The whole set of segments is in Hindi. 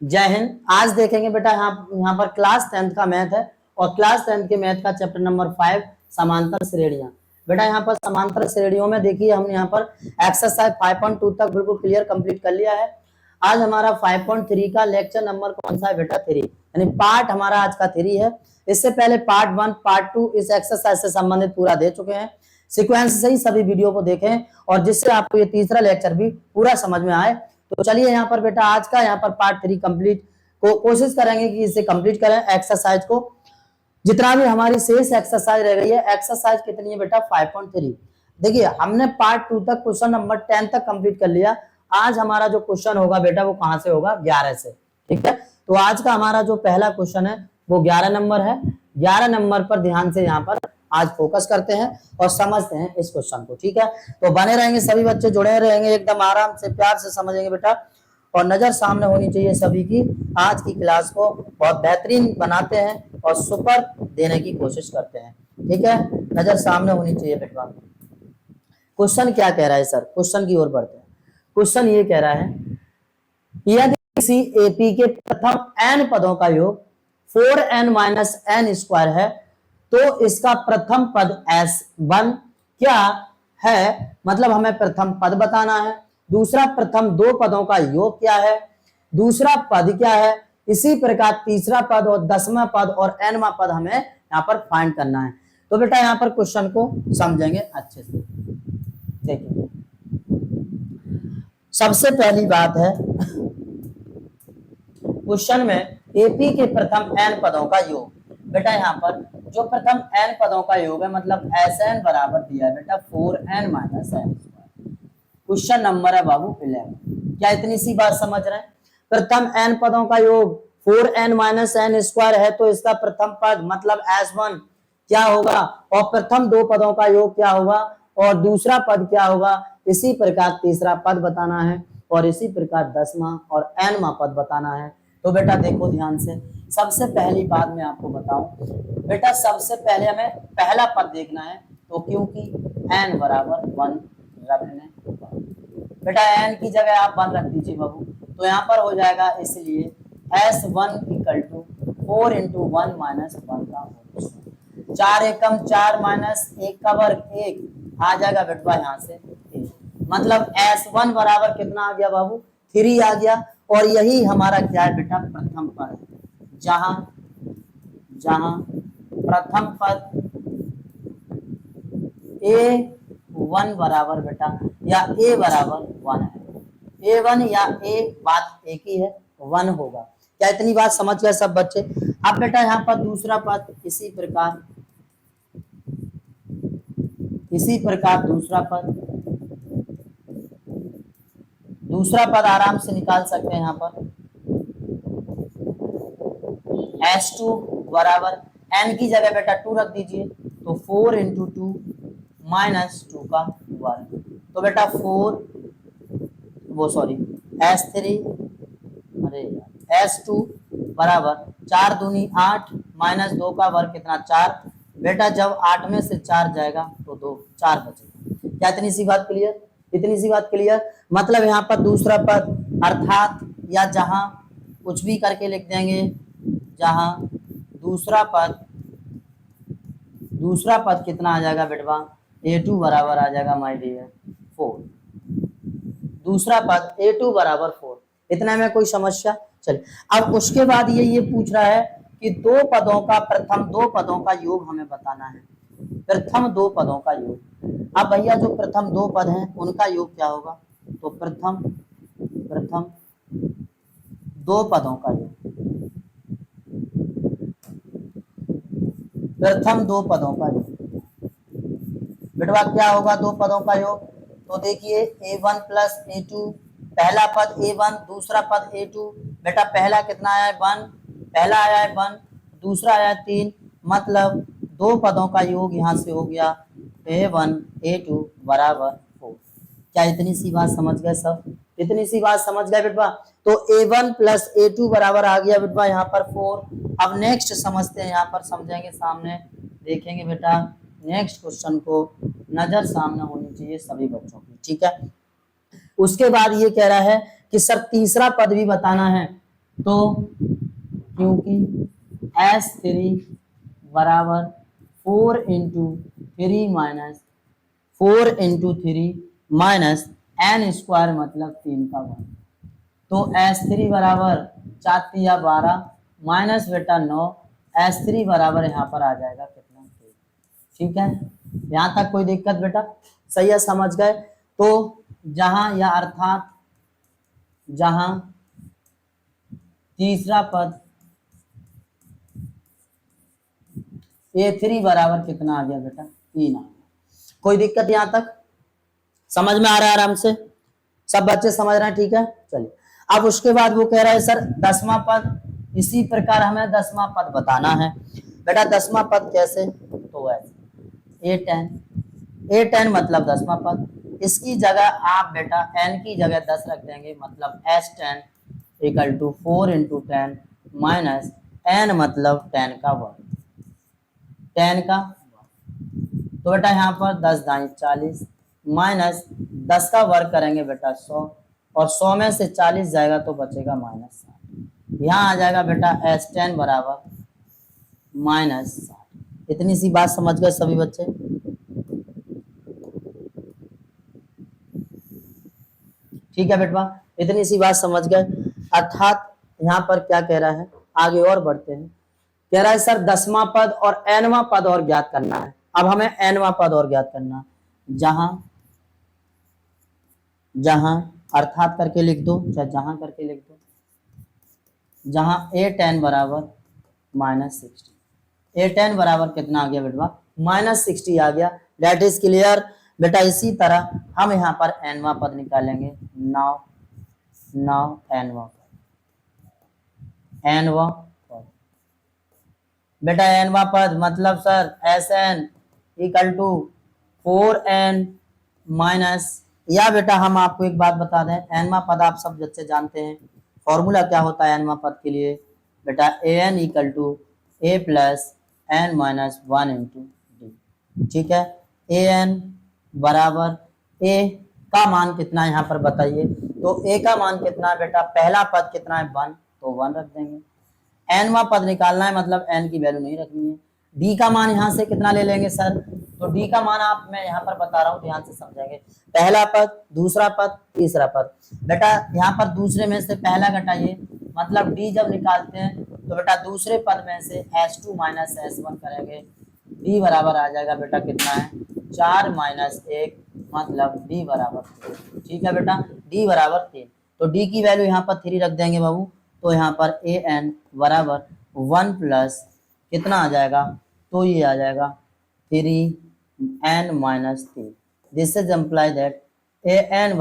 जय हिंद। आज देखेंगे बेटा यहाँ पर क्लास 10th का मैथ है और क्लास 10th के मैथ का चैप्टर नंबर 5 समांतर श्रेणियां। बेटा यहाँ पर समांतर श्रेणियों में देखिए हमने यहाँ पर एक्सरसाइज 5.2 तक बिल्कुल क्लियर कंप्लीट कर लिया है। आज हमारा 5.3 का लेक्चर नंबर कौन सा है बेटा? 3, यानी पार्ट हमारा आज का 3 है। इससे पहले पार्ट 1 पार्ट 2 इस एक्सरसाइज से संबंधित पूरा दे चुके हैं। सिक्वेंस से ही सभी वीडियो को देखें और जिससे आपको ये तीसरा लेक्चर भी पूरा समझ में आए। तो चलिए यहाँ पर बेटा आज का यहाँ पर पार्ट 3 कंप्लीट कोशिश करेंगे कि इसे कंप्लीट करें एक्सरसाइज को। जितना भी हमारी शेष एक्सरसाइज रह गई है, एक्सरसाइज कितनी है बेटा? 5.3। देखिए हमने पार्ट 2 तक क्वेश्चन नंबर 10 तक कंप्लीट कर लिया। आज हमारा जो क्वेश्चन होगा बेटा वो कहां से होगा? 11 से। ठीक है, तो आज का हमारा जो पहला क्वेश्चन है वो 11 नंबर है। 11 नंबर पर ध्यान से यहाँ पर आज फोकस करते हैं और समझते हैं इस क्वेश्चन को। ठीक है, तो बने रहेंगे सभी बच्चे, जुड़े रहेंगे, एकदम आराम से प्यार से समझेंगे बेटा और नजर सामने होनी चाहिए सभी की। आज की क्लास को बहुत बेहतरीन बनाते हैं और सुपर देने की कोशिश करते हैं। ठीक है, नजर सामने होनी चाहिए बेटा। क्वेश्चन क्या कह रहा है सर? क्वेश्चन की ओर बढ़ते हैं। क्वेश्चन ये कह रहा है यदि किसी एपी के प्रथम n पदों का योग 4n माइनस n स्क्वायर है तो इसका प्रथम पद S1 क्या है? मतलब हमें प्रथम पद बताना है। दूसरा, प्रथम दो पदों का योग क्या है? दूसरा पद क्या है? इसी प्रकार तीसरा पद और 10वां पद और nवां पद हमें यहाँ पर फाइंड करना है। तो बेटा यहाँ पर क्वेश्चन को समझेंगे अच्छे से। देखिए सबसे पहली बात है क्वेश्चन में एपी के प्रथम n पदों का योग। बेटा यहाँ पर जो प्रथम n पदों का योग है मतलब Sn बराबर दिया है बेटा 4n minus n square. Question number है बाबू 11। क्या इतनी सी बात समझ रहे हैं? प्रथम n पदों का योग 4n माइनस n स्क्वायर है तो इसका प्रथम पद मतलब S1 क्या होगा और प्रथम दो पदों का योग क्या होगा और दूसरा पद क्या होगा। इसी प्रकार तीसरा पद बताना है और इसी प्रकार 10वां और nवां पद बताना है। तो बेटा देखो ध्यान से, सबसे पहली बात मैं आपको बताऊं बेटा, सबसे पहले हमें पहला पद देखना है। तो क्योंकि n बराबर 1 रखने बेटा n की जगह आप 1 रख दीजिए बाबू, तो यहाँ पर हो जाएगा इसलिए S1 equal to 4 into 1 minus 1 का होल। 4 एकम 4 माइनस 1 का वर्ग 1 आ जाएगा बेटा यहाँ से 1। मतलब S1 बराबर कितना आ गया बाबू? 3 आ गया। और यही हमारा क्या है बेटा? प्रथम पद है। जहां प्रथम पद A1 बराबर बेटा या A बराबर 1 है। A1 या A बात एक ही है, 1 होगा। क्या इतनी बात समझ गए सब बच्चे? अब बेटा यहाँ पर दूसरा पद इसी प्रकार दूसरा पद आराम से निकाल सकते हैं। यहाँ पर S2 बराबर n की जगह बेटा 2 रख दीजिए, तो 4 इंटू 2 माइनस 2 का वर्ग। तो बेटा S3 S2 बराबर 4 दूनी 8 माइनस 2 का वर्ग कितना? 4। बेटा जब 8 में से 4 जाएगा तो 2 4 बचेगा। क्या इतनी सी बात क्लियर? इतनी सी बात क्लियर। मतलब यहाँ पर दूसरा पद अर्थात या जहां कुछ भी करके लिख देंगे, जहां दूसरा पद कितना आ जाएगा बेटवा? A2 बराबर आ जाएगा माय डियर 4। दूसरा पद A2 बराबर 4। इतना में कोई समस्या? चलिए अब उसके बाद ये पूछ रहा है कि प्रथम दो पदों का योग हमें बताना है। प्रथम दो पदों का योग। अब भैया जो प्रथम दो पद हैं उनका योग क्या होगा? तो प्रथम दो पदों का योग, प्रथम दो पदों का योग बेटवा क्या होगा? दो पदों का योग। तो देखिए A1 प्लस A2, पहला पद A1 दूसरा पद A2। बेटा पहला कितना आया है? 1। पहला आया है 1, दूसरा आया है 3। मतलब दो पदों का योग यहाँ से हो गया A1 A2 बराबर 4। क्या इतनी सी बात समझ गए सब? इतनी सी बात समझ गए बेटवा? तो A1 प्लस A2 बराबर आ गया बेटवा यहाँ पर 4। अब नेक्स्ट समझते हैं, यहाँ पर समझेंगे, सामने देखेंगे बेटा। नेक्स्ट क्वेश्चन को नजर सामने होनी चाहिए सभी बच्चों की। ठीक है, उसके बाद ये कह रहा है कि सर तीसरा पद भी बताना है। तो क्योंकि S3 बराबर 4 इंटू 3 मतलब 3 का वर्ग। तो S3 बराबर 4×3 = 12 माइनस बेटा 9। S3 बराबर यहाँ पर आ जाएगा कितना, 3। ठीक है, यहाँ तक कोई दिक्कत बेटा? सही है, समझ गए? तो जहां या अर्थात जहां तीसरा पद A3 बराबर कितना आ गया बेटा, 3 आ गया। कोई दिक्कत यहाँ तक? समझ में आ रहा है आराम से? सब बच्चे समझ रहे हैं? ठीक है, चलिए। अब उसके बाद वो कह रहा है सर 10वां पद, इसी प्रकार हमें 10वां पद बताना है। बेटा 10वां पद कैसे? तो ऐसे A10 मतलब 10वां पद, इसकी जगह आप बेटा n की जगह 10 रख देंगे, मतलब S10 = 4 × 10 माइनस n मतलब 10 का वर्ग, 10 का। तो बेटा यहाँ पर 10×10 = 40 माइनस 10 का वर्ग करेंगे बेटा 100, और 100 में से 40 जाएगा तो बचेगा -60। यहाँ आ जाएगा बेटा S10 बराबर -60। इतनी सी बात समझ गए सभी बच्चे? ठीक है बेटा, इतनी सी बात समझ गए। अर्थात यहाँ पर क्या कह रहा है, आगे और बढ़ते हैं। कह रहा है सर 10वां पद और nवां पद और ज्ञात करना है। अब हमें nवां पद और ज्ञात करना है। जहां अर्थात करके लिख दो, चाहे जहां करके लिख दो, जहां A10 बराबर -60। A10 बराबर कितना आ गया बेटा, -60 आ गया। डेट इज क्लियर बेटा। इसी तरह हम यहाँ पर nवां पद निकालेंगे। नाउ nवां पद बेटा, nवां पद मतलब सर Sn = 4n माइनस, या बेटा हम आपको एक बात बता दें, nवां पद आप सब बच्चे जानते हैं फॉर्मूला क्या होता है nवां पद के लिए बेटा, An = a + n - 1 × d। ठीक है, An बराबर a का मान कितना है यहाँ पर बताइए? तो a का मान कितना है बेटा, पहला पद कितना है 1, तो 1 रख देंगे। nवां पद निकालना है, मतलब n की वैल्यू नहीं रखनी है। d का मान यहाँ से कितना ले लेंगे सर? तो d का मान आप मैं यहाँ पर बता रहा हूँ, ध्यान से समझेंगे। पहला पद, दूसरा पद, तीसरा पद। बेटा यहाँ पर दूसरे में से पहला घटाइए, मतलब d जब निकालते हैं तो बेटा दूसरे पद में से S2 - S1 करेंगे। d बराबर आ जाएगा बेटा कितना है, 4 - 1 मतलब d बराबर 3। ठीक है बेटा, d बराबर 3। तो d की वैल्यू यहाँ पर 3 रख देंगे बाबू। तो यहाँ पर An बराबर 1 प्लस कितना आ जाएगा, तो ये आ जाएगा 3n - 3। This is imply that An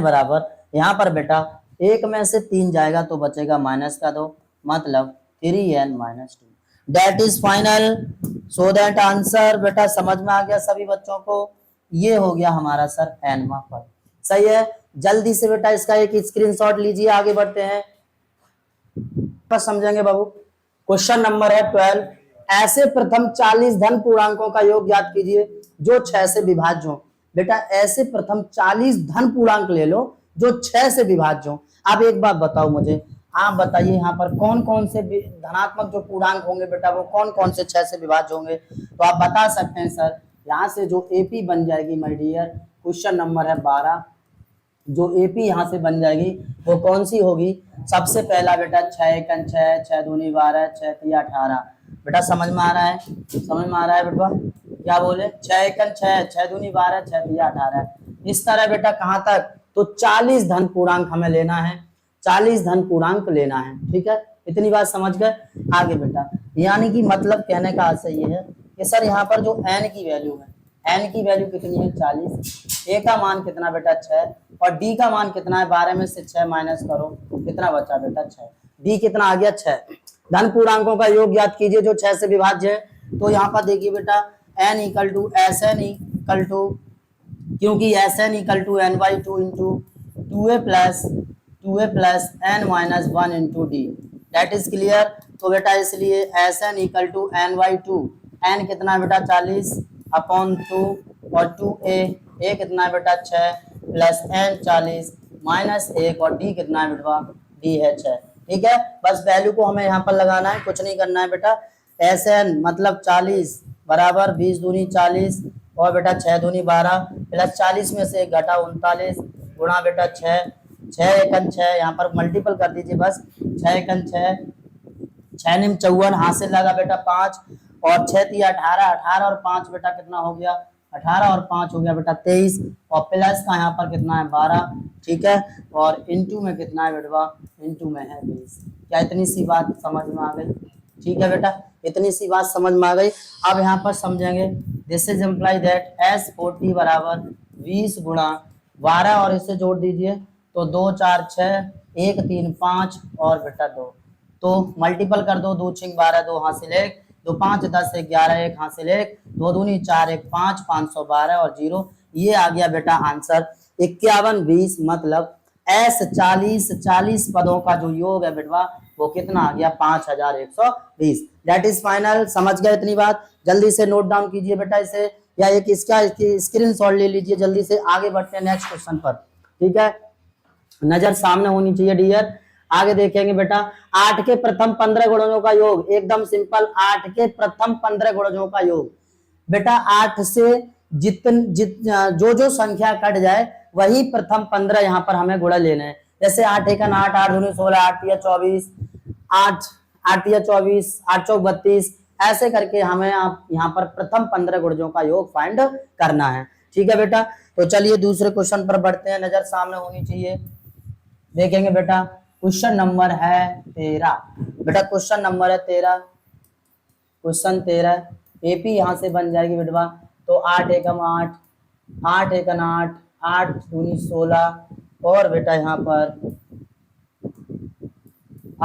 बराबर यहाँ पर बेटा एक में से 3 जाएगा तो बचेगा -2, मतलब 3n - 2। That is final. So that answer बेटा समझ में आ गया सभी बच्चों को? ये हो गया हमारा सर nवां पद। सही है, जल्दी से बेटा इसका एक स्क्रीनशॉट लीजिए, आगे बढ़ते हैं। बस समझेंगे बाबू। क्वेश्चन नंबर है 12। ऐसे प्रथम 40 धन पूर्णांकों का योग ज्ञात कीजिए जो 6 से विभाज्य हो। बेटा ऐसे प्रथम 40 धन पूर्णांक ले लो जो 6 से विभाज्य हो। अब एक बात बताओ मुझे, आप बताइए यहाँ पर कौन कौन से धनात्मक जो पूर्णांक होंगे बेटा, वो कौन कौन से 6 से विभाज्य होंगे? तो आप बता सकते हैं सर, यहाँ से जो एपी बन जाएगी माय डियर, क्वेश्चन नंबर है 12, जो एपी यहाँ से बन जाएगी वो कौन सी होगी? सबसे पहला बेटा 6 × 6, 6 × 2 = 12, 6 × 3 = 18। बेटा समझ में आ रहा है? समझ में आ रहा है बेटा? क्या बोले? 6 × 6, 6 × 2 = 12, 6 × 3 = 18। इस तरह बेटा कहाँ तक? तो 40 धन पूर्णांक हमें लेना है, 40 धन पूर्णांक लेना है। ठीक है, इतनी बात समझ गए? आगे बेटा, यानी कि मतलब कहने का आशय ये है कि सर यहाँ पर जो n की वैल्यू है, n की वैल्यू कितनी है 40, a का मान कितना बेटा 6, और d का मान कितना है 12 में से 6 माइनस करो, कितना बचा बेटा 6। d कितना आ गया 6। धन पूर्णांकों का योग ज्ञात कीजिए जो 6 से विभाज्य है। तो यहाँ पर देखिए बेटा n = Sn = क्योंकि Sn = n/2 × 2a plus n - 1 × d। That is clear. तो बेटा इसलिए Sn = n/2, n कितना बेटा 40/2 और 2a कितना बेटा 6 प्लस n 40 - 1 और d कितना बेटा डी एच है। ठीक है, बस वैल्यू को हमें यहाँ पर लगाना है, कुछ नहीं करना है बेटा। एस एन मतलब 40 बराबर 20 दूनी 40 और बेटा 6 दूनी 12 प्लस 40 में से 1 घटा 39 गुणा बेटा 6 6 एकन 6 यहाँ पर मल्टीपल कर दीजिए बस 6 एकन 6 6 निम 54 हासिल लगा बेटा 5 और 6 तिया 18 18 और 5 बेटा कितना हो गया 18 और 5 हो गया बेटा 23 और प्लस का यहाँ पर कितना है 12। ठीक है, और इनटू में कितना है बेटवा इनटू में है 20। क्या इतनी सी बात समझ में आ गई? ठीक है बेटा, इतनी सी बात समझ में आ गई। अब यहाँ पर समझेंगे this is imply that S40 बराबर 20 गुणा 12 और इसे जोड़ दीजिए तो 2 4 6 1 3 5 और बेटा 2 तो मल्टीपल कर दो 2 6 12 2 हासिल 1 2 5 10 11 1 हासिल 1 2 दूनी 4 1 5 512 और 0। ये आ गया बेटा आंसर 51 20 मतलब एस 40 पदों का जो योग है बेटवा वो कितना आ गया 5120। That is final. समझ गए इतनी बात? जल्दी से नोट डाउन कीजिए बेटा इसे या एक इसका स्क्रीन शॉट ले लीजिए। जल्दी से आगे बढ़ते हैं नेक्स्ट क्वेश्चन पर। ठीक है, नजर सामने होनी चाहिए डियर। आगे देखेंगे बेटा 8 के प्रथम 15 गुणजों का योग, एकदम सिंपल। 8 के प्रथम 15 गुणजों का योग बेटा 8 से जो संख्या कट जाए वही प्रथम 15 यहाँ पर हमें गुणा लेने हैं। जैसे 8 एकन 8 8 दूनी 16 8 तिया 24 8 8 तिया 24 8 चौक 32 ऐसे करके हमें यहाँ पर प्रथम 15 गुणजों का योग फाइंड करना है। ठीक है बेटा, तो चलिए दूसरे क्वेश्चन पर बढ़ते हैं। नजर सामने होनी चाहिए। देखेंगे बेटा क्वेश्चन नंबर है 13। बेटा क्वेश्चन नंबर है 13, क्वेश्चन 13 एपी यहाँ से बन जाएगी बेटवा तो 8 एकम 8 8 एकन 8 8 दूनी 16 और बेटा यहाँ पर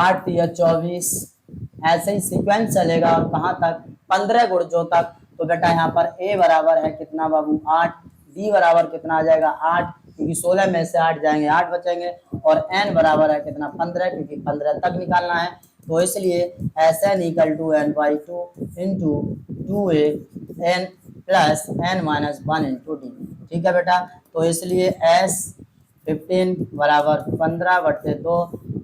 8 तिया 24 ऐसे ही सीक्वेंस चलेगा और कहाँ तक 15 गुणजों तक। तो बेटा यहाँ पर ए बराबर है कितना बाबू 8, डी बराबर कितना आ जाएगा 8 क्योंकि 16 में से 8 जाएंगे 8 बचेंगे और एन बराबर है कितना 15 क्योंकि 15 तक निकालना है। तो इसलिए S N equal to N by 2 into 2a N plus N minus 1 into D. ठीक है बेटा, तो इसलिए एस 15 बराबर 15/2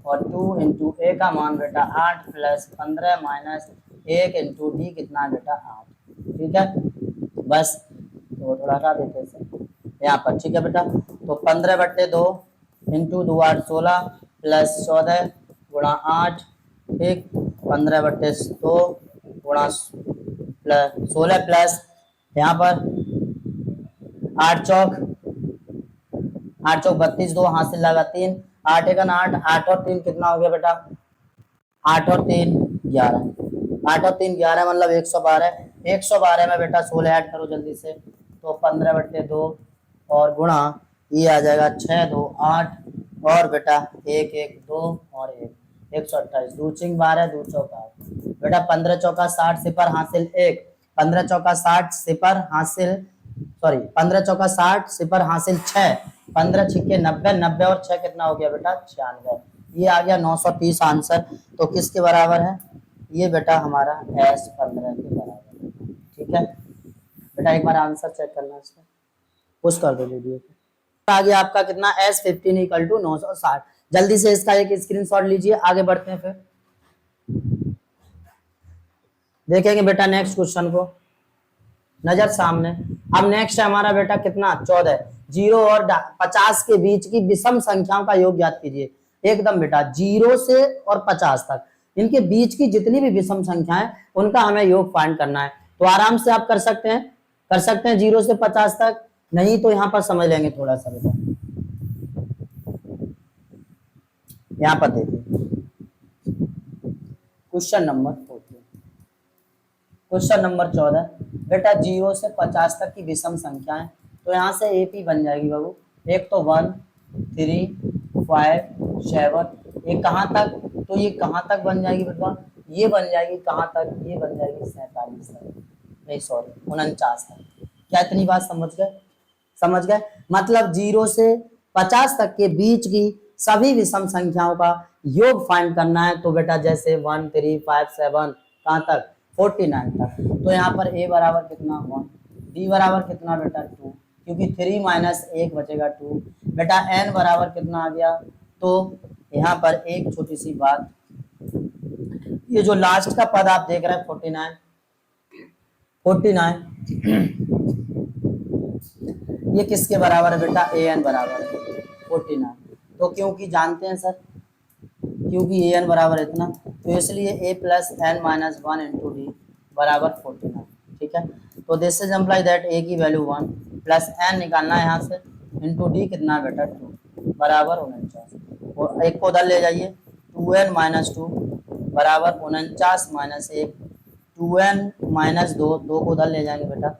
और 2 इंटू ए का मान बेटा 8 प्लस 15 माइनस 1 इंटू डी कितना बेटा 8। ठीक है, बस तो थोड़ा हटा देते हैं यहाँ पर। ठीक है बेटा, तो 15/2 इंटू 2 8 16 प्लस 14 गुणा 8 ठीक 15/2 गुणा प्लस 16 प्लस यहाँ पर 8 चौक 32 2 हासिल लगा 3 8 एकन 8 8 और 3 कितना हो गया बेटा 8 और 3 11 8 और 3 11 मतलब 112 में बेटा 16 ऐड करो जल्दी से तो 15/2 और गुणा ये आ जाएगा 6 2 8 और बेटा 1 1 2 और 1 128 2 चिंग 12 2 चौका बेटा 15 चौका 60 सिपर हासिल 1 15 चौका 60 सिपर हासिल 6 15 छिक्के 90 90 और 6 कितना हो गया बेटा 96। ये आ गया 930 आंसर। तो किसके बराबर है ये बेटा हमारा S15 के बराबर। ठीक है बेटा, एक बार आंसर चेक करना इसका पुश कर दो वीडियो को। आ गया आपका कितना S15 इक्वल टू 960। जल्दी से इसका एक स्क्रीनशॉट लीजिए। आगे बढ़ते हैं फिर देखेंगे बेटा नेक्स्ट क्वेश्चन को। नजर सामने। अब नेक्स्ट है हमारा बेटा कितना 14 0 और 50 के बीच की विषम संख्याओं का योग ज्ञात कीजिए। एकदम बेटा 0 से और 50 तक इनके बीच की जितनी भी विषम संख्याएं उनका हमें योग फाइंड करना है। तो आराम से आप कर सकते हैं 0 से 50 तक। नहीं तो यहाँ पर समझ लेंगे थोड़ा सा बेटा। यहाँ पर देखिए क्वेश्चन नंबर 14 बेटा 0 से 50 तक की विषम संख्याएं। तो यहाँ से एपी बन जाएगी बाबू। एक तो 1 3 5 7 ये कहाँ तक तो ये कहाँ तक बन जाएगी बेटा ये बन जाएगी कहाँ तक ये बन जाएगी 47 तक नहीं सॉरी 49 तक। क्या इतनी बात समझ गए? मतलब 0 से 50 तक के बीच की सभी विषम संख्याओं का योग फाइंड करना है। तो बेटा जैसे 1 3 5 7 कहाँ तक 49 तक। तो यहाँ पर a बराबर कितना 1 d बराबर कितना बेटा 2 क्योंकि 3 माइनस 1 बचेगा 2 बेटा n बराबर कितना आ गया तो यहाँ पर एक छोटी सी बात, ये जो लास्ट का पद आप देख रहे हैं 49 ये किसके बराबर है बेटा, an बराबर है 49। तो क्योंकि जानते हैं सर, क्योंकि an बराबर है इतना, तो इसलिए a plus n minus 1 into D बराबर 49। ठीक है, तो this is employee that a की वैल्यू 1 प्लस n निकालना है यहाँ से इंटू डी कितना बेटा 2 बराबर 49। और एक को उधर ले जाइए, 2n माइनस 2 बराबर 49 माइनस 1, 2n माइनस 2, 2 को उधर ले जाएंगे बेटा,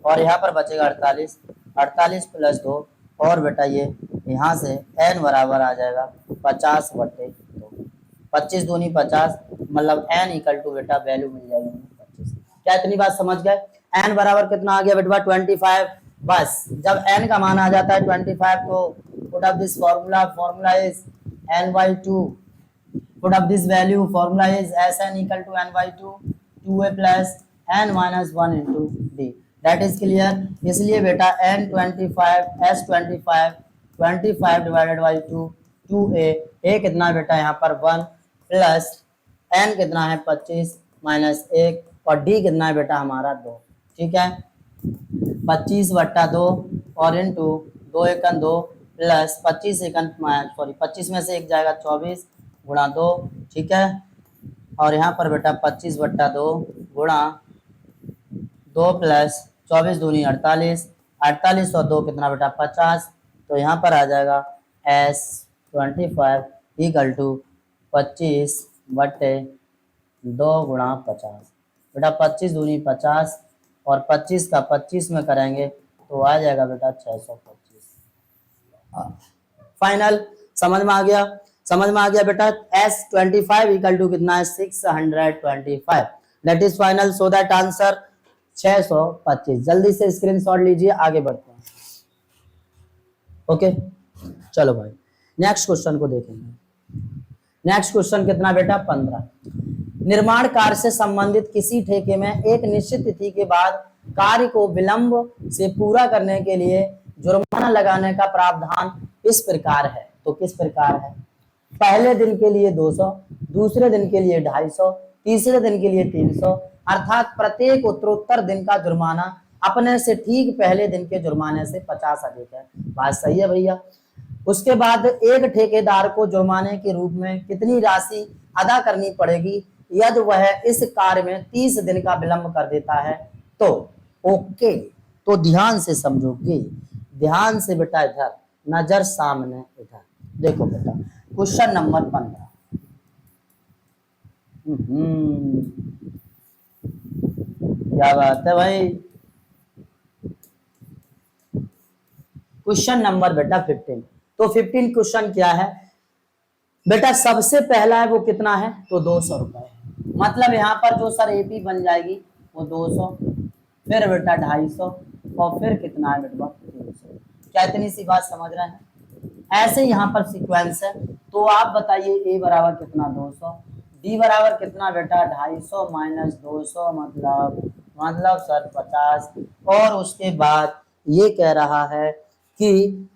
और यहाँ पर बचेगा 48, 48 प्लस 2, और बेटा ये यहाँ से n बराबर आ जाएगा 50/2, 25 दूनी 50, मतलब n इक्वल टू बेटा वैल्यू मिल जाएगी 25। क्या इतनी बात समझ गए? n बराबर कितना आ गया बेटा 25। बस जब n का मान आ जाता है 25 तो put up this formula is n/2, put up this value, formula is Sn equal to n/2 2a plus n minus 1 into D, that is clear. इसलिए बेटा S25 डिवाइडेड बाई 2a कितना बेटा यहाँ पर 1 प्लस n कितना है 25 माइनस 1, और d कितना है बेटा हमारा 2। ठीक है, 25/2 और इंटू 2 एकन 2 प्लस 25 एकन सॉरी 25 में से 1 जाएगा 24 गुणा 2। ठीक है, और यहाँ पर बेटा 25/2 गुणा 2 प्लस 24 दूनी 48, 48 और 2 कितना बेटा 50, तो यहाँ पर आ जाएगा S25 इक्वल टू 25/2 गुणा 50। बेटा 25 दूनी 50 और 25 का 25 में करेंगे तो आ जाएगा बेटा 625। फाइनल समझ में आ गया? समझ में आ गया बेटा। S25 इक्वल टू कितना है 625, that is final. So that answer 625। जल्दी से स्क्रीनशॉट लीजिए, आगे बढ़ते हैं। ओके चलो भाई नेक्स्ट क्वेश्चन को देखेंगे। नेक्स्ट क्वेश्चन कितना बेटा 15। निर्माण कार्य से संबंधित किसी ठेके में एक निश्चित तिथि के बाद कार्य को विलंब से पूरा करने के लिए जुर्माना लगाने का प्रावधान इस प्रकार है। तो किस प्रकार है? पहले दिन के लिए 200, दूसरे दिन के लिए 250, तीसरे दिन के लिए 300, अर्थात प्रत्येक उत्तरोत्तर दिन का जुर्माना अपने से ठीक पहले दिन के जुर्माने से 50 अधिक है। बात सही है भैया। उसके बाद एक ठेकेदार को जुर्माने के रूप में कितनी राशि अदा करनी पड़ेगी यदि वह इस कार्य में 30 दिन का विलंब कर देता है? तो ओके, तो ध्यान से समझोगे, ध्यान से बेटा, इधर नजर सामने, इधर देखो बेटा क्वेश्चन नंबर 15। क्या बात है भाई। क्वेश्चन नंबर बेटा 15। तो 15 क्वेश्चन क्या है बेटा? सबसे पहला है वो कितना है? तो 200 रुपए। मतलब यहाँ पर जो सर एपी बन जाएगी वो 200, फिर बेटा 250, और फिर कितना है बेटा 300। क्या इतनी सी बात समझ रहे हैं? ऐसे यहाँ पर सीक्वेंस है। तो आप बताइए ए बराबर कितना 200, डी बराबर कितना बेटा 250 माइनस 200 मतलब सर 50, और उसके बाद ये कह रहा है कि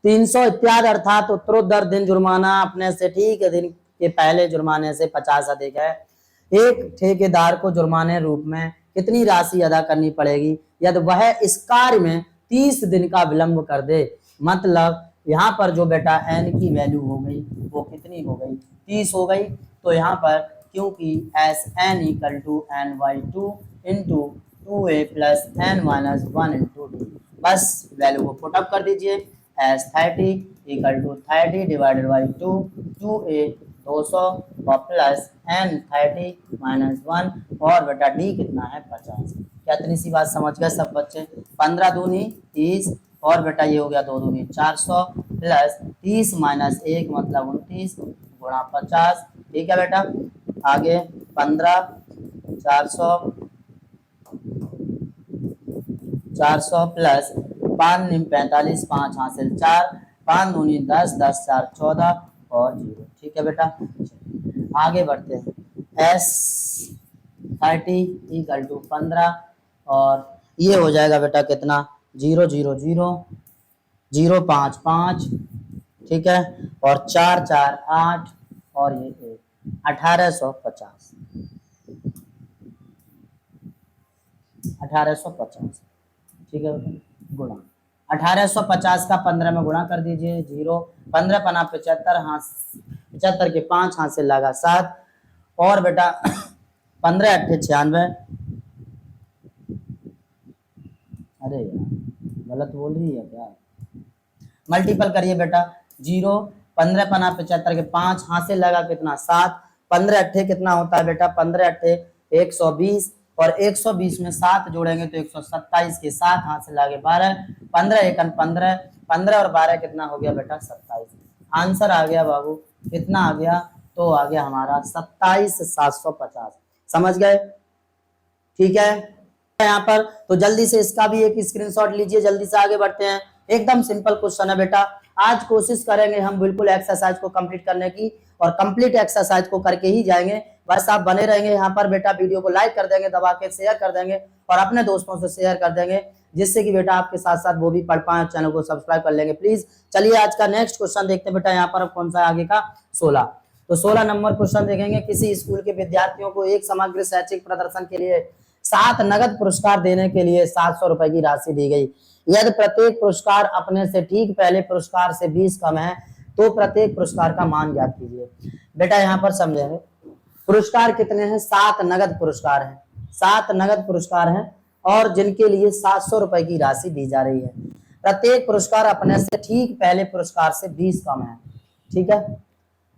300 इत्यादि, अर्थात उत्तरोत्तर दिन जुर्माना अपने से ठीक दिन के पहले जुर्माने से 50 अधिक है। एक ठेकेदार को जुर्माने रूप में कितनी राशि अदा करनी पड़ेगी यदि वह इस कार्य में 30 दिन का विलंब कर दे? मतलब यहाँ पर जो बेटा n की वैल्यू हो गई वो कितनी हो गई? 30 हो गई। तो यहाँ पर क्योंकि Sn equal to n/2 into 2a plus n minus 1 into D, बस वैल्यू को पुटअप कर दीजिए। S30 equal to 30 divided by 2a 200 और प्लस n 30 माइनस 1, और बेटा d कितना है 50। क्या इतनी सी बात समझ गए सब बच्चे? 15 दूनी 30, और बेटा ये हो गया 2 दूनी 400 प्लस 30 माइनस 1 मतलब 29 गुणा 50। ठीक है बेटा, आगे 15 400 प्लस 5 निम 45, 5 हासिल 4, 5 दूनी 10, 10 4 14 और 0। ठीक है बेटा, आगे बढ़ते हैं। S30 इक्वल टू 15, और ये हो जाएगा बेटा कितना 0 0 0 0 5 5। ठीक है, और 4 4 8 और ये 1 1850 1850, ठीक है गुणा 1850 का 15 में गुणा कर दीजिए, 0 15 पना 75, हाँ 75 के 5 हाथ से लगा 7 और बेटा 15 8 96, अरे यार गलत बोल रही है क्या, मल्टीपल करिए बेटा, 0 15 पना 75 के 5 हाथ से लगा कितना 7, 15 अट्ठे कितना होता है बेटा, 15 अट्ठे 120 और 120 में 7 जोड़ेंगे तो 127 के 7 हाथ से लगे 12, 15 एकन 15, 15 और 12 कितना हो गया बेटा 27। आंसर आ गया बाबू, कितना आ गया, तो आ गया हमारा 27,750। समझ गए, ठीक है यहाँ पर। तो जल्दी से इसका भी एक स्क्रीनशॉट लीजिए, जल्दी से आगे बढ़ते हैं। एकदम सिंपल क्वेश्चन है बेटा, आज कोशिश करेंगे हम बिल्कुल एक्सरसाइज को कंप्लीट करने की और कंप्लीट एक्सरसाइज को करके ही जाएंगे। बस आप बने रहेंगे यहाँ पर बेटा, वीडियो को लाइक कर देंगे, दबा के शेयर कर देंगे और अपने दोस्तों से शेयर कर देंगे, जिससे कि बेटा आपके साथ साथ वो भी पढ़ पाए, चैनल को सब्सक्राइब कर लेंगे प्लीज। चलिए आज का नेक्स्ट क्वेश्चन देखते हैं बेटा, यहाँ पर कौन सा आगे का 16। तो 16 नंबर क्वेश्चन देखेंगे, किसी स्कूल के विद्यार्थियों को एक समग्र शैक्षिक प्रदर्शन के लिए 7 नगद पुरस्कार देने के लिए 700 रुपए की राशि दी गई। यदि प्रत्येक पुरस्कार अपने से ठीक पहले पुरस्कार से 20 कम है तो प्रत्येक पुरस्कार का मान ज्ञात कीजिए। बेटा यहाँ पर समझेंगे, पुरस्कार कितने हैं, 7 नगद पुरस्कार हैं, 7 नगद पुरस्कार हैं और जिनके लिए 700 रुपए की राशि दी जा रही है। प्रत्येक पुरस्कार अपने से ठीक पहले पुरस्कार से 20 कम है, ठीक है।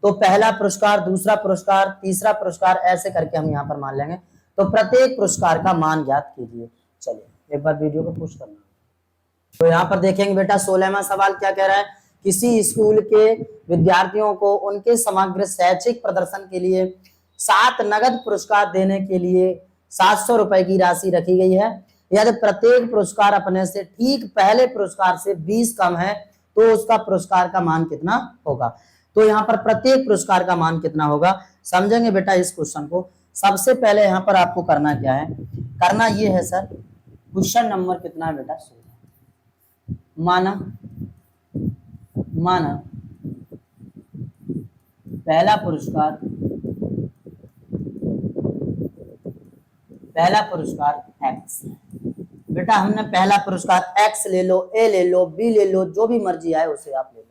तो पहला पुरस्कार, दूसरा पुरस्कार, तीसरा पुरस्कार, ऐसे करके हम यहाँ पर मान लेंगे। तो प्रत्येक पुरस्कार का मान ज्ञात कीजिए। चलिए एक बार वीडियो को पुश करना। तो यहाँ पर देखेंगे बेटा 16वां सवाल क्या कह रहा है, किसी स्कूल के विद्यार्थियों को उनके समग्र शैक्षिक प्रदर्शन के लिए 7 नगद पुरस्कार देने के लिए 700 रुपए की राशि रखी गई है। यदि प्रत्येक पुरस्कार अपने से ठीक पहले पुरस्कार से 20 कम है तो उसका पुरस्कार का मान कितना होगा। तो यहाँ पर प्रत्येक पुरस्कार का मान कितना होगा, समझेंगे बेटा इस क्वेश्चन को। सबसे पहले यहाँ पर आपको करना क्या है, करना ये है सर, क्वेश्चन नंबर कितना है बेटा 16। माना पहला पुरस्कार x। बेटा हमने पहला पुरस्कार x ले लो, a ले लो, b ले लो, जो भी मर्जी आए उसे आप ले लो।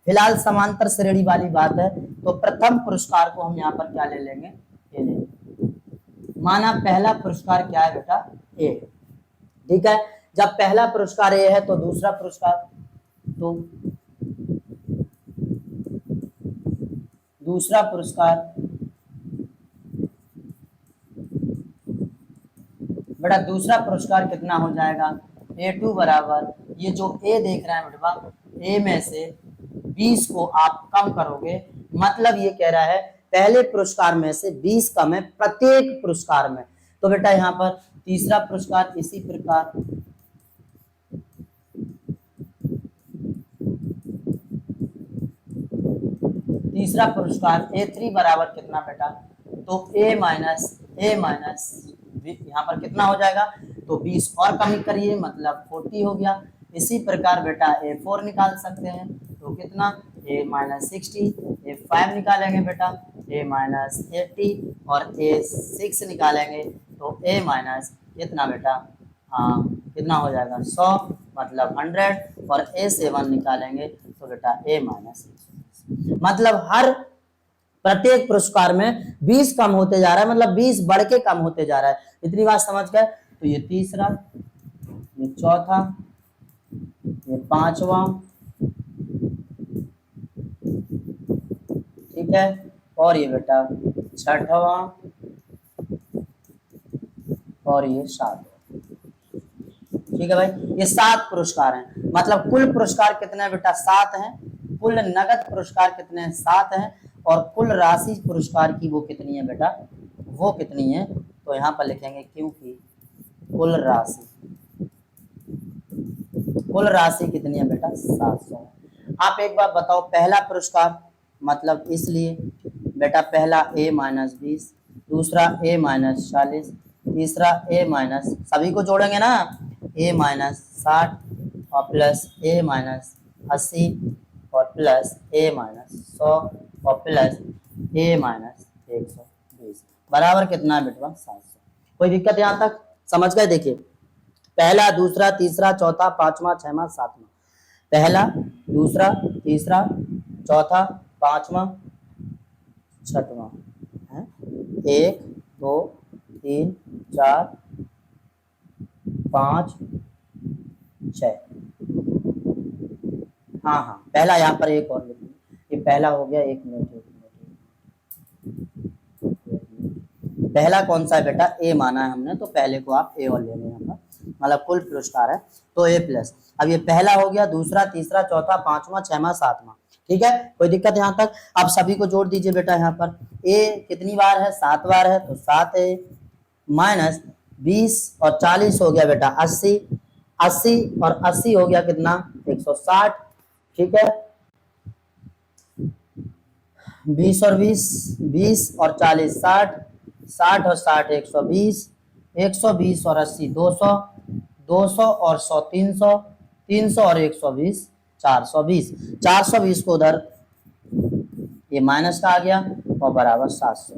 फिलहाल समांतर श्रेणी वाली बात है तो प्रथम पुरस्कार को हम यहाँ पर क्या ले लेंगे, a ले लेंगे। माना पहला पुरस्कार क्या है बेटा, a, ठीक है। जब पहला पुरस्कार a है तो दूसरा पुरस्कार, तो दूसरा पुरस्कार बेटा, दूसरा पुरस्कार कितना हो जाएगा, A2 बराबर, ये जो A देख रहे हैं बेटा, A में से 20 को आप कम करोगे, मतलब ये कह रहा है पहले पुरस्कार में से 20 कम है प्रत्येक पुरस्कार में। तो बेटा यहाँ पर तीसरा पुरस्कार इसी प्रकार, तीसरा पुरस्कार A3 बराबर कितना बेटा, तो A माइनस यहाँ पर कितना हो जाएगा, तो 20 और कमी करिए मतलब 40 हो गया। इसी प्रकार बेटा A4 निकाल सकते हैं, तो कितना A माइनस 60, A5 निकालेंगे बेटा A माइनस 80 और A6 निकालेंगे तो A माइनस कितना बेटा, हाँ कितना हो जाएगा 100 मतलब 100 और A7 निकालेंगे तो बेटा A माइनस, मतलब हर प्रत्येक पुरस्कार में 20 कम होते जा रहा है, मतलब 20 बढ़ के कम होते जा रहा है। इतनी बात समझ गए। तो ये तीसरा, ये चौथा, ये पांचवा, ठीक है, और ये बेटा छठवा और ये सातवां, ठीक है भाई। ये 7 पुरस्कार हैं, मतलब कुल पुरस्कार कितने हैं बेटा, 7 हैं। कुल नगद पुरस्कार कितने हैं, 7 हैं। और कुल राशि पुरस्कार की वो कितनी है बेटा, वो कितनी है, तो यहाँ पर लिखेंगे क्योंकि कुल राशि कितनी है बेटा 700। आप एक बार बताओ, पहला पुरस्कार मतलब इसलिए बेटा पहला A माइनस 20, दूसरा A माइनस 40, तीसरा A माइनस, सभी को जोड़ेंगे ना, A माइनस 60 और प्लस A माइनस 80 और प्लस a माइनस 100 और प्लस a माइनस 120 बराबर कितना है बेटा 700। कोई दिक्कत यहाँ तक समझ गए? देखिए पहला दूसरा तीसरा चौथा पांचवा छठवां सातवां, पहला दूसरा तीसरा चौथा पांचवा छठवां है, 1 2 3 4 5 6। हाँ हाँ पहला यहाँ पर एक और लिखिए, ये पहला हो गया। एक मिनट पहला कौन सा है बेटा? ए माना है हमने, तो पहले को आप ए और ले लें यहाँ पर, मतलब कुल पुरस्कार है तो ए प्लस। अब ये पहला हो गया, दूसरा तीसरा चौथा पांचवा छठवां सातवां, ठीक है। कोई दिक्कत यहाँ तक? आप सभी को जोड़ दीजिए बेटा। यहाँ पर ए कितनी बार है? 7 बार है, तो 7 है माइनस 20 और 40 हो गया बेटा 80, 80 और 80 हो गया कितना? 160, ठीक है। 20 और 20, 20 और 40 60, 60 और 60 120, 120 और 80 200, 200 और 100 300, 300 और 120 420, 420 को उधर ये माइनस का आ गया और बराबर 700,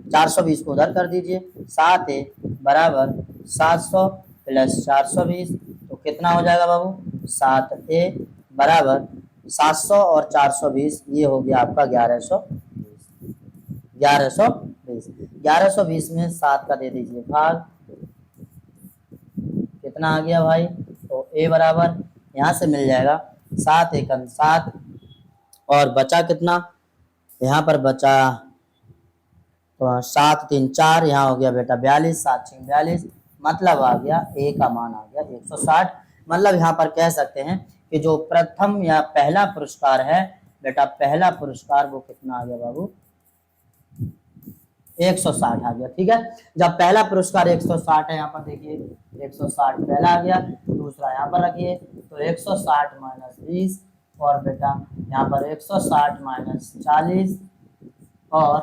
420 को उधर कर दीजिए। 7 है बराबर 700 प्लस 420, तो कितना हो जाएगा बाबू? 7 ए बराबर 700 और 420, ये हो गया आपका 1120। 1120, 1120 में 7 का दे दीजिए भाग, कितना आ गया भाई? तो ए बराबर यहाँ से मिल जाएगा 7 एकम 7 और बचा कितना? यहाँ पर बचा तो 7 3 4, यहाँ हो गया बेटा 42, 7 6 42, मतलब आ गया ए का मान आ गया 160। मतलब यहाँ पर कह सकते हैं कि जो प्रथम या पहला पुरस्कार है बेटा, पहला पुरस्कार वो कितना आ गया बाबू? 160 आ गया, ठीक है। जब पहला पुरस्कार 160 है, यहाँ पर देखिए 160 पहला आ गया, दूसरा यहाँ पर रखिए तो 160 माइनस 20 और बेटा यहाँ पर 160 माइनस 40 और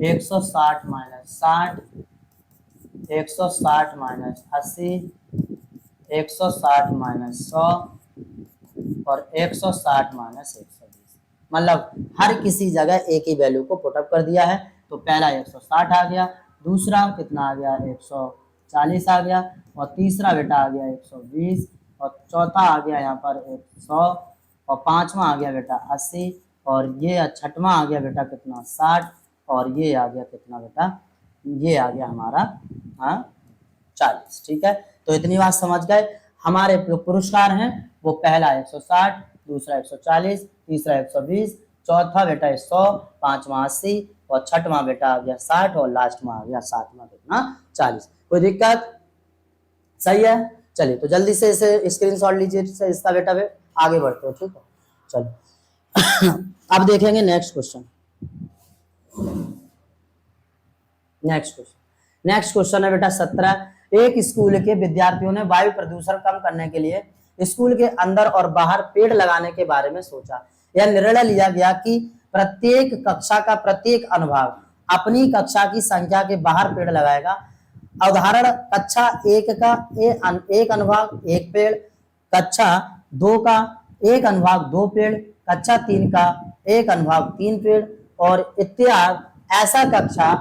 160 माइनस 60, 160 माइनस 80, 160 माइनस 100 और 160 माइनस 120। मतलब हर किसी जगह एक ही वैल्यू को पुटअप कर दिया है। तो पहला 160 आ गया, दूसरा कितना आ गया? 140 आ गया और तीसरा बेटा आ गया 120 और चौथा आ गया यहाँ पर 100 और पांचवा आ गया बेटा 80 और ये छठवां आ गया बेटा कितना? 60 और ये आ गया कितना बेटा? ये आ गया हमारा 40, ठीक है। तो इतनी बात समझ गए। हमारे जो पुरस्कार हैं वो पहला 160, दूसरा 140, तीसरा 120, चौथा बेटा 100, पांचवा 80 और छठवां बेटा आ गया 60 और लास्ट में आ गया सातवां कितना? 40। कोई दिक्कत? सही है। चलिए तो जल्दी से इसे स्क्रीनशॉट लीजिए इसका बेटा आगे बढ़ते हो, ठीक है। चलो अब देखेंगे नेक्स्ट क्वेश्चन। नेक्स्ट क्वेश्चन है बेटा 17। एक स्कूल के विद्यार्थियों ने वायु प्रदूषण कम करने के लिए स्कूल के अंदर और बाहर पेड़ लगाने के बारे में सोचा। यह निर्णय लिया गया कि प्रत्येक कक्षा का प्रत्येक अनुभाग अपनी कक्षा की संख्या के बाहर पेड़ लगाएगा। उदाहरण कक्षा 1 का एक अनुभाग 1 पेड़, कक्षा 2 का एक अनुभाग 2 पेड़, कक्षा 3 का एक अनुभाग 3 पेड़ और इत्यादि। ऐसा कक्षा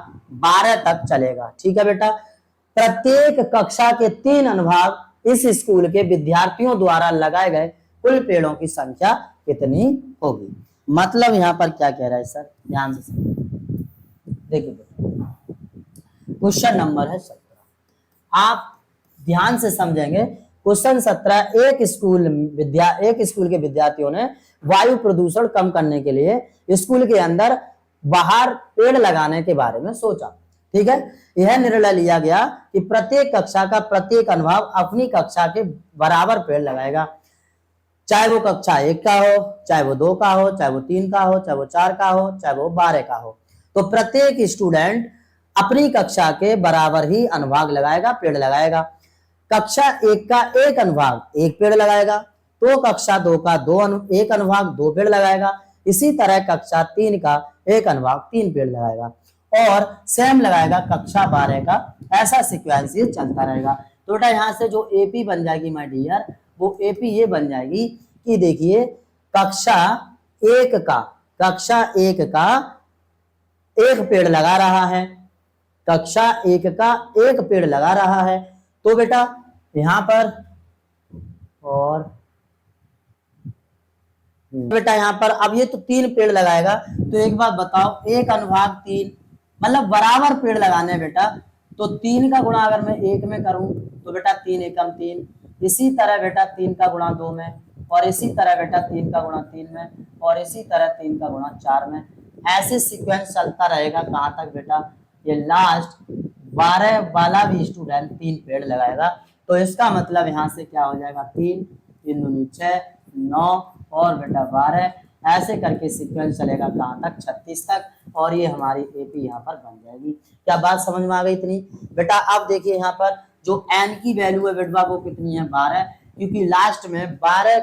12 तक चलेगा, ठीक है बेटा। प्रत्येक कक्षा के 3 अनुभाग इस स्कूल के विद्यार्थियों द्वारा लगाए गए कुल पेड़ों की संख्या कितनी होगी? मतलब यहाँ पर क्या कह रहा है सर, ध्यान से देखिए। क्वेश्चन नंबर है 17, आप ध्यान से समझेंगे। क्वेश्चन 17, एक स्कूल के विद्यार्थियों ने वायु प्रदूषण कम करने के लिए स्कूल के अंदर बाहर पेड़ लगाने के बारे में सोचा, ठीक है। यह निर्णय लिया गया कि प्रत्येक कक्षा का प्रत्येक अनुभाग अपनी कक्षा के बराबर पेड़ लगाएगा, चाहे वो कक्षा 1 का हो, चाहे वो 2 का हो, चाहे वो 3 का हो, चाहे वो 4 का हो, चाहे वो 12 का हो। तो प्रत्येक स्टूडेंट अपनी कक्षा के बराबर ही अनुभाग लगाएगा, पेड़ लगाएगा। कक्षा 1 का एक अनुभाग 1 पेड़ लगाएगा, तो कक्षा 2 का एक अनुभाग 2 पेड़ लगाएगा। इसी तरह कक्षा 3 का एक अनुभाग 3 पेड़ लगाएगा और सेम लगाएगा कक्षा 12 का। ऐसा सीक्वेंस ये चलता रहेगा। तो बेटा यहाँ से जो एपी बन जाएगी माय डियर, वो एपी ये बन जाएगी कि देखिए कक्षा एक का, कक्षा एक का एक पेड़ लगा रहा है, कक्षा एक का एक पेड़ लगा रहा है। तो बेटा यहां पर और बेटा यहाँ पर अब ये तो 3 पेड़ लगाएगा, तो एक बात बताओ 1/3 मतलब बराबर पेड़ लगाने हैं बेटा। तो 3 का गुणा अगर मैं 1 में करूं तो बेटा 3 एकम 3, इसी तरह बेटा 3 का गुणा 2 में, और इसी तरह बेटा 3 का गुणा 3 में, और इसी तरह 3 का गुणा 4 में। ऐसे सीक्वेंस चलता रहेगा कहां तक बेटा, ये लास्ट 12 वाला भी स्टूडेंट 3 पेड़ लगाएगा। तो इसका मतलब यहाँ से क्या हो जाएगा, 3 3 दूनी 6 9 और बेटा 12, ऐसे करके सीक्वेंस चलेगा कहां तक, 36 तक, और ये हमारी एपी यहाँ पर बन जाएगी। क्या बात समझ में आ गई इतनी बेटा? अब देखिए यहाँ पर जो एन की वैल्यू है बेटवा वो कितनी है, 12, क्योंकि लास्ट में 12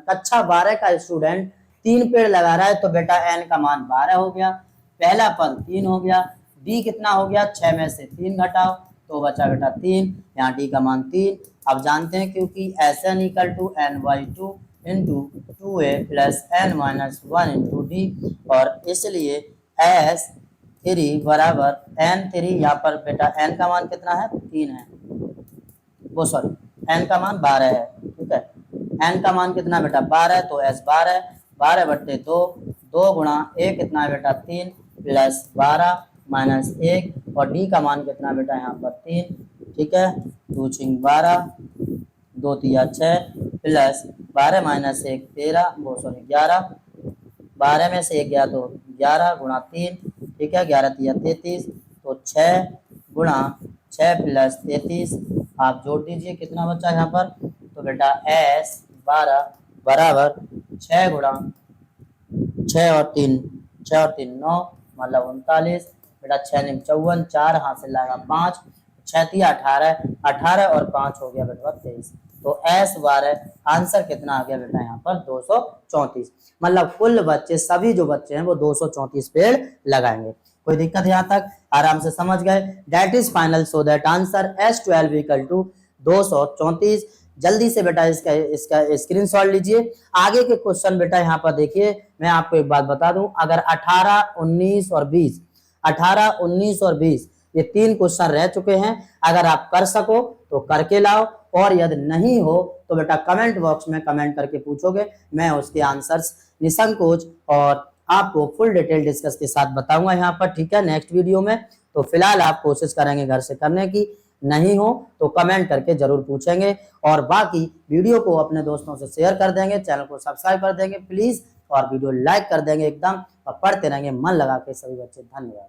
कक्षा 12 का स्टूडेंट 3 पेड़ लगा रहा है, तो बेटा एन का मान 12 हो गया, पहला पद 3 हो गया, डी कितना हो गया, 6 में से 3 घटाओ तो बचा बेटा 3, यहाँ डी का मान 3। अब जानते हैं क्योंकि Sn equal to n/2 into 2a plus n-1 into D, और इसलिए S3 बराबर n3, यहाँ पर बेटा n का मान कितना है, 3 है, वो सॉरी n का मान 12 है, ठीक है। n का मान कितना बेटा 12, तो S 12, 12/2, 2 गुणा a कितना है बेटा 3 प्लस 12 माइनस 1, और d का मान कितना बेटा यहाँ पर 3, ठीक है। 2 6 12, 2 3 6 प्लस 12 माइनस 1 13, वो सॉरी 11, 12 में से 1 गया तो 11 गुणा 3, ठीक है, 11 3 33, तो 6 गुणा 6 प्लस 33, आप जोड़ दीजिए कितना बचा यहाँ पर, तो बेटा S 12 बराबर 6 गुणा 6 और 3 9 मतलब 39, बेटा 6 9 54, 4 हाथ से लाएगा 5, 6 3 18, 18 और 5 हो गया बेटा 23। तो S 12 आंसर कितना आ गया बेटा यहाँ पर 234, मतलब कुल बच्चे सभी जो बच्चे हैं वो 234 पेड़ लगाएंगे। कोई दिक्कत है यहाँ तक, आराम से समझ गए। That is final, so that answer S12 equal to 234। जल्दी से बेटा इसका स्क्रीनशॉट लीजिए। आगे के क्वेश्चन बेटा यहाँ पर देखिए, मैं आपको एक बात बता दूं, अगर 18 19 और 20 18 19 और 20 ये 3 क्वेश्चन रह चुके हैं, अगर आप कर सको तो करके लाओ, और यदि नहीं हो तो बेटा कमेंट बॉक्स में कमेंट करके पूछोगे, मैं उसके आंसर्स निसंकोच और आपको फुल डिटेल डिस्कस के साथ बताऊंगा यहाँ पर, ठीक है, नेक्स्ट वीडियो में। तो फिलहाल आप कोशिश करेंगे घर से करने की, नहीं हो तो कमेंट करके जरूर पूछेंगे, और बाकी वीडियो को अपने दोस्तों से शेयर कर देंगे, चैनल को सब्सक्राइब कर देंगे प्लीज, और वीडियो लाइक कर देंगे एकदम, और पढ़ते रहेंगे मन लगा के सभी बच्चे। धन्यवाद।